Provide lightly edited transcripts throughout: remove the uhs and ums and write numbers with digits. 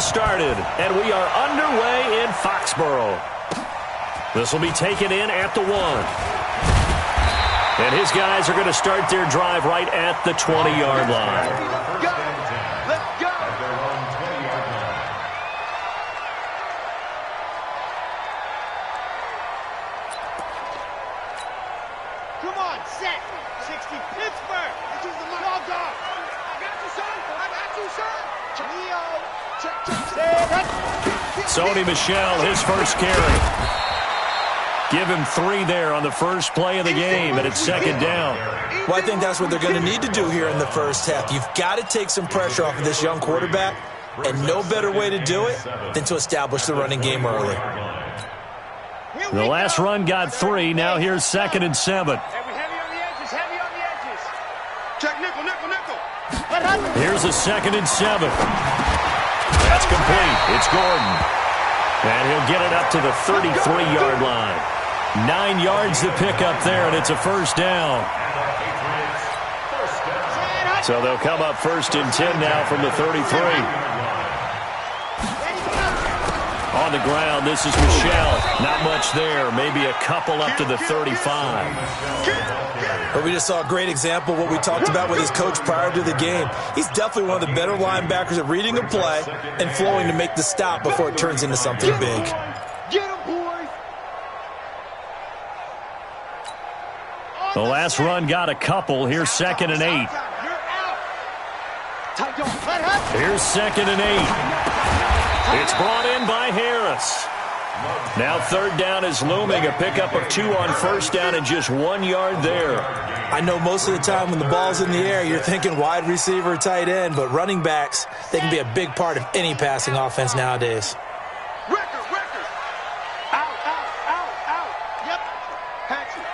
started, and we are underway in Foxborough. This will be taken in at the 1. And his guys are going to start their drive right at the 20-yard line. Sony Michel, his first carry. Give him 3 there on the first play of the game, and it's second down. Well, I think that's what they're going to need to do here in the first half. You've got to take some pressure off of this young quarterback, and no better way to do it than to establish the running game early. The last run got 3. Now here's 2nd and 7. Check nickel, nickel, nickel. Here's a 2nd and 7. That's complete. It's Gordon. And he'll get it up to the 33-yard line. 9 yards to pick up there, and it's a first down. So they'll come up 1st and 10 now from the 33. On the ground, this is Michel. Not much there. Maybe a couple up to the 35. But we just saw a great example of what we talked about with his coach prior to the game. He's definitely one of the better linebackers at reading a play and flowing to make the stop before it turns into something big. Get him, boys. The last run got a couple. Here's 2nd and 8. Here's 2nd and 8. It's brought in by Harris. Now 3rd down is looming. A pickup of 2 on 1st down and just 1 yard there. I know most of the time when the ball's in the air, you're thinking wide receiver, tight end, but running backs, they can be a big part of any passing offense nowadays. Record. Out. Yep. Patch it.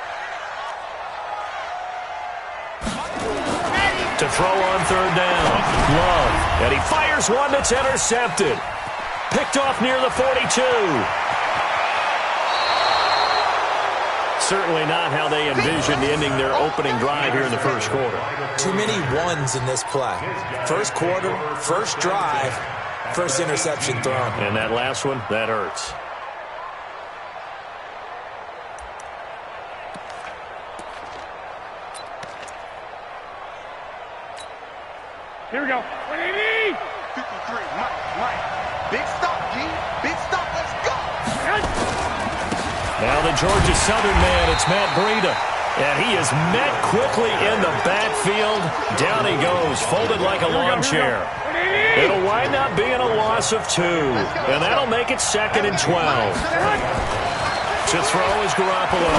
To throw on 3rd down. Love. And he fires one that's intercepted. Picked off near the 42. Certainly not how they envisioned ending their opening drive here in the first quarter. Too many ones in this play. First quarter, first drive, first interception thrown. And that last one, that hurts. Here we go. 53. Mike. Big stop, G. Big stop. Let's go. Now the Georgia Southern man, it's Matt Breida. And he is met quickly in the backfield. Down he goes, folded like a lawn chair. It'll wind up being a loss of 2. And that'll make it 2nd and 12. To throw is Garoppolo.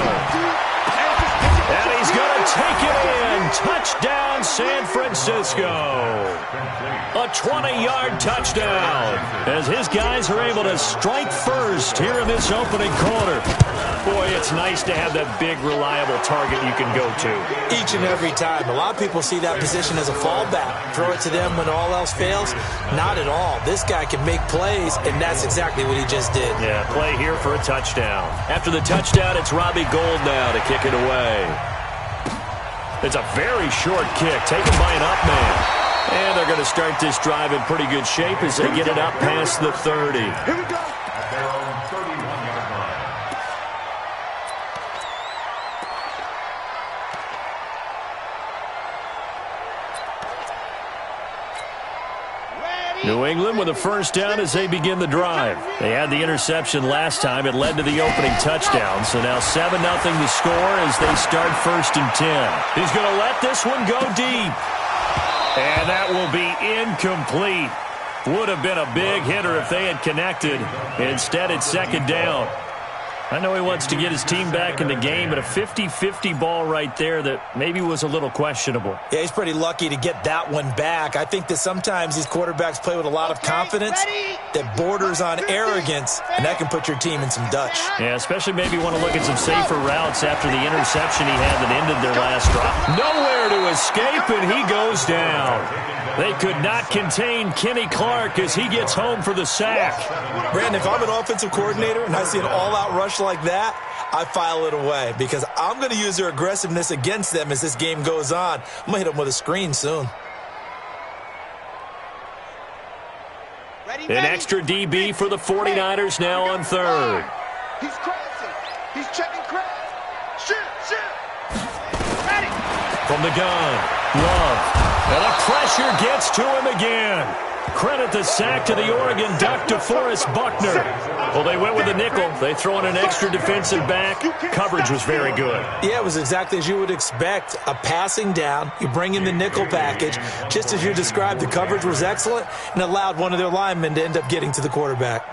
And he's going to take it in. Touchdown, San Francisco. A 20-yard touchdown as his guys are able to strike first here in this opening quarter. Boy, it's nice to have that big, reliable target you can go to. Each and every time. A lot of people see that position as a fallback. Throw it to them when all else fails. Not at all. This guy can make plays, and that's exactly what he just did. Yeah, play here for a touchdown. After the touchdown, it's Robbie Gould now to kick it away. It's a very short kick taken by an up man. And they're going to start this drive in pretty good shape as they get it up past the 30. Here we go. New England with a first down as they begin the drive. They had the interception last time. It led to the opening touchdown. So now 7-0 the score as they start 1st and 10. He's going to let this one go deep. And that will be incomplete. Would have been a big hitter if they had connected. Instead, it's 2nd down. I know he wants to get his team back in the game, but a 50-50 ball right there that maybe was a little questionable. Yeah, he's pretty lucky to get that one back. I think that sometimes these quarterbacks play with a lot of confidence that borders on arrogance, and that can put your team in some Dutch. Yeah, especially maybe want to look at some safer routes after the interception he had that ended their last drive. Nowhere to escape, and he goes down. They could not contain Kenny Clark as he gets home for the sack. Brandon, if I'm an offensive coordinator and I see an all-out rush like that, I file it away because I'm going to use their aggressiveness against them as this game goes on. I'm going to hit them with a screen soon. Ready? An extra DB for the 49ers now on third. He's crossing. He's checking crash. Shoot. Ready. From the gun, Love. And the pressure gets to him again. Credit the sack to the Oregon Duck, DeForest Buckner. Well, they went with a nickel. They throw in an extra defensive back. Coverage was very good. Yeah, it was exactly as you would expect. A passing down. You bring in the nickel package. Just as you described, the coverage was excellent and allowed one of their linemen to end up getting to the quarterback.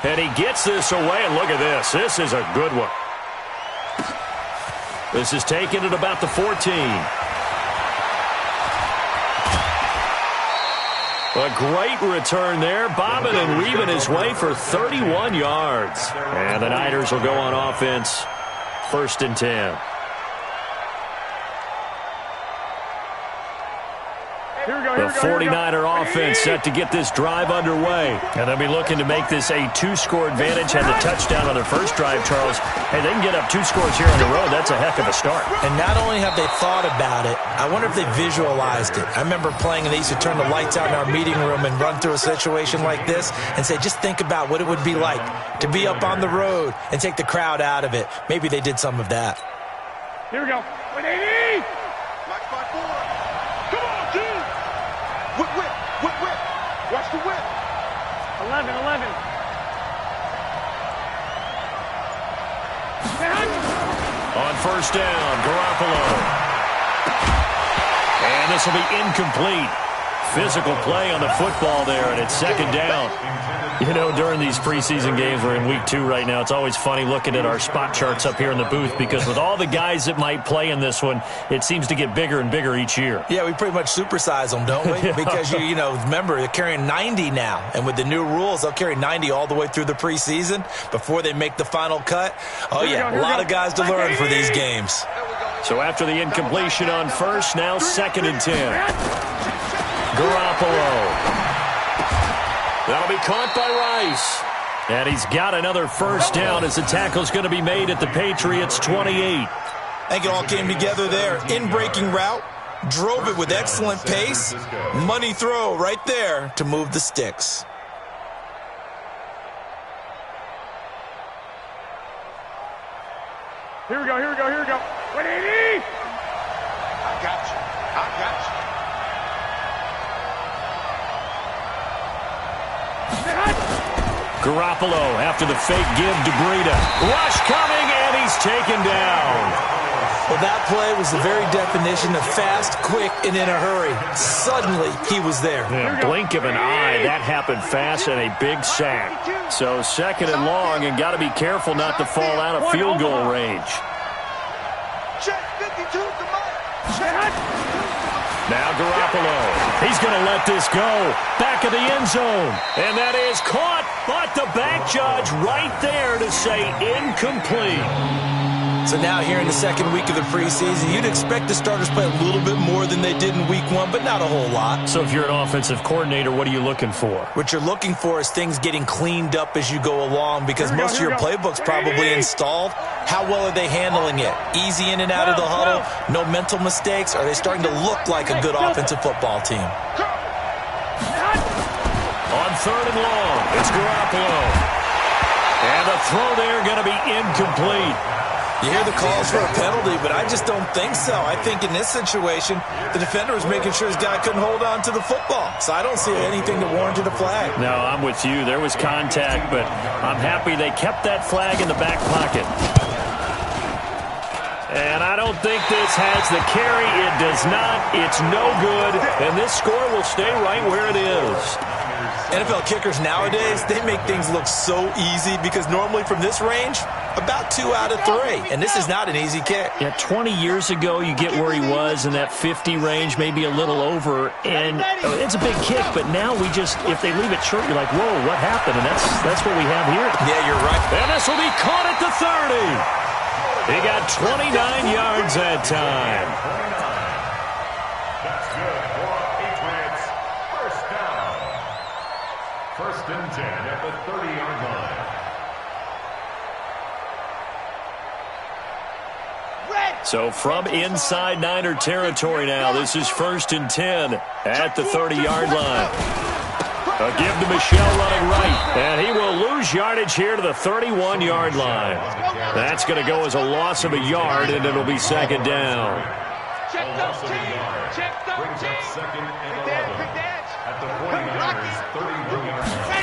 And he gets this away, and look at this. This is a good one. This is taken at about the 14. A great return there, bobbing and weaving his way for 31 yards. And the Niners will go on offense, 1st and 10. The 49er offense set to get this drive underway. And they'll be looking to make this a 2-score advantage. Had the touchdown on their first drive, Charles. Hey, they can get up 2 scores here on the road. That's a heck of a start. And not only have they thought about it, I wonder if they visualized it. I remember playing, and they used to turn the lights out in our meeting room and run through a situation like this and say, just think about what it would be like to be up on the road and take the crowd out of it. Maybe they did some of that. Here we go. 180. Max by 4. Come on, dude. Whip. Watch the whip. 11. On 1st down, Garoppolo. And this will be incomplete. Physical play on the football there, and it's 2nd down. You know, during these preseason games, we're in week 2 right now, it's always funny looking at our spot charts up here in the booth because with all the guys that might play in this one, it seems to get bigger and bigger each year. Yeah, we pretty much supersize them, don't we? Because, you know, remember, they're carrying 90 now. And with the new rules, they'll carry 90 all the way through the preseason before they make the final cut. Oh, yeah, a lot of guys to learn for these games. So after the incompletion on 1st, now 2nd and 10. Garoppolo. That'll be caught by Rice. And he's got another 1st down as the tackle's going to be made at the Patriots' 28. I think it all came together there. In-breaking route, drove it with excellent pace. Money throw right there to move the sticks. Here we go. 180. I got you. Garoppolo after the fake give to Breida. Rush coming, and he's taken down. Well, that play was the very definition of fast, quick, and in a hurry. Suddenly, he was there. Yeah, blink of an eye, that happened fast and a big sack. So 2nd and long, and got to be careful not to fall out of field goal range. Check 52 to Mike. Now Garoppolo. He's going to let this go. Back of the end zone. And that is caught, but the back judge right there to say incomplete. So now here in the 2nd week of the preseason, you'd expect the starters play a little bit more than they did in week 1, but not a whole lot. So if you're an offensive coordinator, what are you looking for? What you're looking for is things getting cleaned up as you go along because most of your playbook's probably installed. How well are they handling it? Easy in and out of the huddle? No mental mistakes? Are they starting to look like a good offensive football team? On 3rd and long, it's Garoppolo. And the throw there going to be incomplete. You hear the calls for a penalty, but I just don't think so. I think in this situation, the defender was making sure his guy couldn't hold on to the football. So I don't see anything that warranted a flag. No, I'm with you. There was contact, but I'm happy they kept that flag in the back pocket. And I don't think this has the carry. It does not. It's no good. And this score will stay right where it is. NFL kickers nowadays, they make things look so easy because normally from this range, about 2 out of 3. And this is not an easy kick. Yeah, 20 years ago, you get where he was in that 50 range, maybe a little over. And it's a big kick, but now we just, if they leave it short, you're like, whoa, what happened? And that's what we have here. Yeah, you're right. And this will be caught at the 30. He got 29 yards that time. That's good for Patriots. 1st down. 1st and 10 at the 30-yard line. Red So from inside Niner territory now, this is 1st and 10 at the 30-yard line. A give to Michel running right, and he will lose yardage here to the 31-yard line. That's going to go as a loss of a yard, and it'll be 2nd down. Check those teams. Check those Brings up teams. 2nd and 11 at the 49ers' 31-yard line.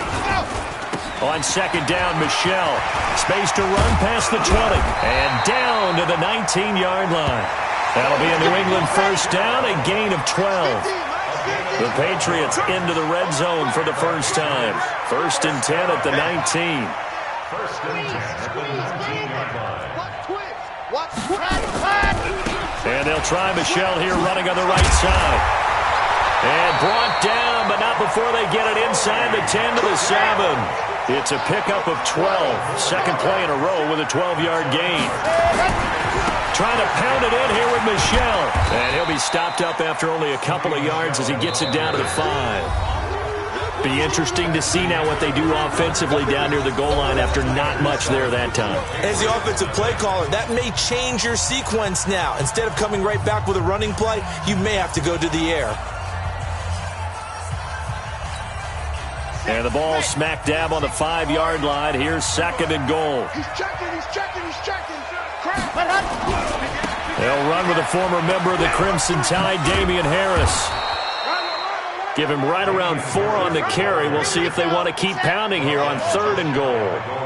On 2nd down, Michel. Space to run past the 20. And down to the 19-yard line. That'll be a New England 1st down, a gain of 12. The Patriots into the red zone for the first time. 1st and 10 at the 19. 1st and 10 at the 19-yard line. And they'll try Michel here running on the right side. And brought down, but not before they get it inside the 10 to the 7. It's a pickup of 12. Second play in a row with a 12-yard gain. Trying to pound it in here with Michel. And he'll be stopped up after only a couple of yards as he gets it down to the 5. Be interesting to see now what they do offensively down near the goal line after not much there that time. As the offensive play caller, that may change your sequence now. Instead of coming right back with a running play, you may have to go to the air. And the ball smack dab on the 5-yard line. Here's 2nd and goal. He's checking. They'll run with a former member of the Crimson Tide, Damian Harris. Give him right around 4 on the carry. We'll see if they want to keep pounding here on 3rd and goal. 4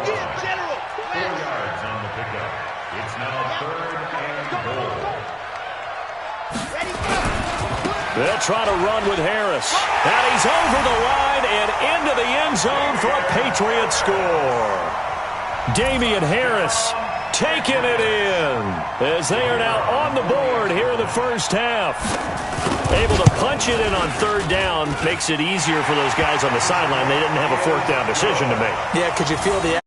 yards on the pickup. It's now 3rd and goal. They'll try to run with Harris. And he's over the line and into the end zone for a Patriot score. Damian Harris taking it in as they are now on the board here in the first half. Able to punch it in on 3rd down makes it easier for those guys on the sideline. They didn't have a 4th down decision to make. Yeah, could you feel the